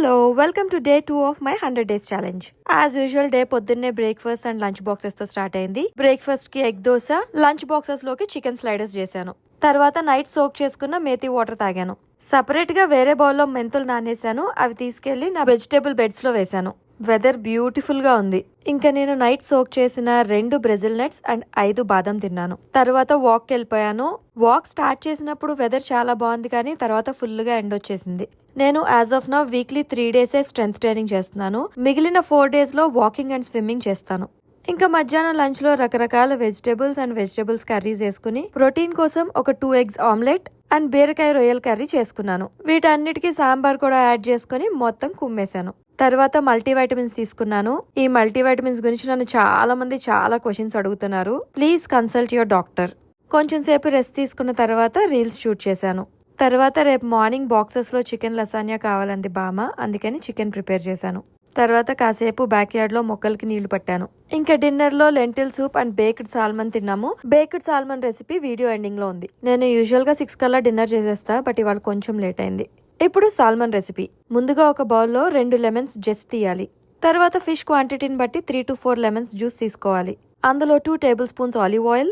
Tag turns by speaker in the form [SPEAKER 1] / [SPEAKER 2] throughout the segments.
[SPEAKER 1] Hello welcome to day 2 of my 100 days challenge. As usual day పొద్దున్నే breakfast and lunch boxes తో start అయింది. Breakfast కి egg dosa, lunch boxes లోకి chicken sliders చేశాను. తర్వాత night soak చేసుకున్న మేతి వాటర్ తాగాను. సపరేట్ గా వేరే బౌల్లో మెంతులు నానేశాను. అవి తీసుకెళ్లి నా వెజిటేబుల్ బెడ్స్ లో వేశాను. వెదర్ బ్యూటిఫుల్ గా ఉంది. ఇంకా నేను నైట్ సోక్ చేసిన 2 బ్రెజిల్ నట్స్ అండ్ 5 బాదం తిన్నాను. తర్వాత వాక్ వెళ్ళిపోయాను. వాక్ స్టార్ట్ చేసినప్పుడు వెదర్ చాలా బాగుంది, కానీ తర్వాత ఫుల్ గా ఎండ్ వచ్చేసింది. నేను as of now weekly 3 days strength training చేస్తున్నాను. మిగిలిన 4 days లో వాకింగ్ అండ్ స్విమ్మింగ్ చేస్తాను. ఇంకా మధ్యాహ్నం లంచ్ లో రకరకాల వెజిటేబుల్స్ కర్రీస్ వేసుకుని ప్రోటీన్ కోసం ఒక 2 eggs ఆమ్లెట్ అండ్ బీరకాయ రొయ్యల కర్రీ చేసుకున్నాను. వీటన్నిటికీ సాంబార్ కూడా యాడ్ చేసుకుని మొత్తం కుమ్మేశాను. తర్వాత మల్టీవైటమిన్స్ తీసుకున్నాను. ఈ మల్టీవైటమిన్స్ గురించి నన్ను చాలా మంది చాలా క్వశ్చన్స్ అడుగుతున్నారు. Please consult your doctor. కొంచెం సేపు రెస్ట్ తీసుకున్న తర్వాత రీల్స్ షూట్ చేశాను. తర్వాత రేపు మార్నింగ్ బాక్సెస్ లో చికెన్ లసాన్యా కావాలంది బామ, అందుకని చికెన్ ప్రిపేర్ చేశాను. తర్వాత కాసేపు బ్యాక్ యార్డ్ లో మొక్కలకి నీళ్లు పట్టాను. ఇంకా డిన్నర్ లో lentil soup and baked salmon తిన్నాము. Baked salmon recipe video ending లో ఉంది. నేను యూజువల్ గా 6 కల్లా డిన్నర్ చేసేస్తా, బట్ ఇవాళ కొంచెం లేట్ అయింది. ఇప్పుడు సాల్మన్ రెసిపీ. ముందుగా ఒక బౌల్లో 2 లెమన్స్ జస్ట్ తీయాలి. తర్వాత ఫిష్ క్వాంటిటీని బట్టి 3 to 4 లెమన్స్ జ్యూస్ తీసుకోవాలి. అందులో 2 tablespoons olive oil,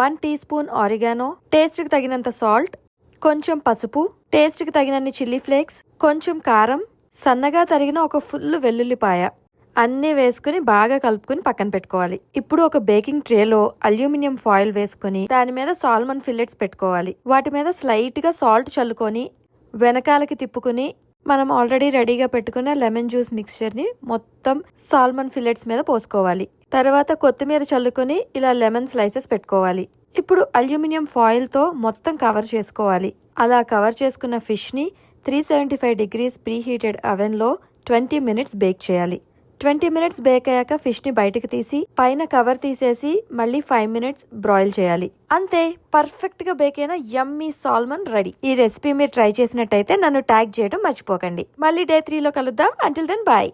[SPEAKER 1] 1 teaspoon oregano, taste కి తగినంత సాల్ట్, కొంచెం పసుపు, టేస్ట్ కి తగినన్ని చిల్లీ ఫ్లేక్స్, కొంచెం కారం, సన్నగా తరిగిన ఒక ఫుల్ వెల్లుల్లిపాయ అన్నీ వేసుకుని బాగా కలుపుకుని పక్కన పెట్టుకోవాలి. ఇప్పుడు ఒక బేకింగ్ ట్రేలో అల్యూమినియం ఫాయిల్ వేసుకుని దాని మీద సాల్మన్ ఫిల్లెట్స్ పెట్టుకోవాలి. వాటి మీద స్లైట్ గా సాల్ట్ చల్లుకొని వెనకాలకి తిప్పుకుని మనం ఆల్రెడీ రెడీగా పెట్టుకున్న లెమన్ జ్యూస్ మిక్స్చర్ ని మొత్తం సాల్మన్ ఫిల్లెట్స్ మీద పోసుకోవాలి. తర్వాత కొత్తిమీర చల్లుకొని ఇలా లెమన్ స్లైసెస్ పెట్టుకోవాలి. ఇప్పుడు అల్యూమినియం ఫాయిల్ తో మొత్తం కవర్ చేసుకోవాలి. అలా కవర్ చేసుకున్న ఫిష్ ని 375 degrees ప్రీ హీటెడ్ అవెన్ లో 20 minutes బేక్ చేయాలి. 20 minutes బేక్ అయ్యాక ఫిష్ ని బయటకు తీసి పైన కవర్ తీసేసి మళ్ళీ 5 minutes బ్రాయిల్ చేయాలి. అంతే, పర్ఫెక్ట్ గా బేక్ అయిన యమ్మీ సాల్మన్ రెడీ. ఈ రెసిపీ మీరు ట్రై చేసినట్టయితే నన్ను ట్యాగ్ చేయడం మర్చిపోకండి. మళ్ళీ డే 3 లో కలుద్దాం. Until then bye.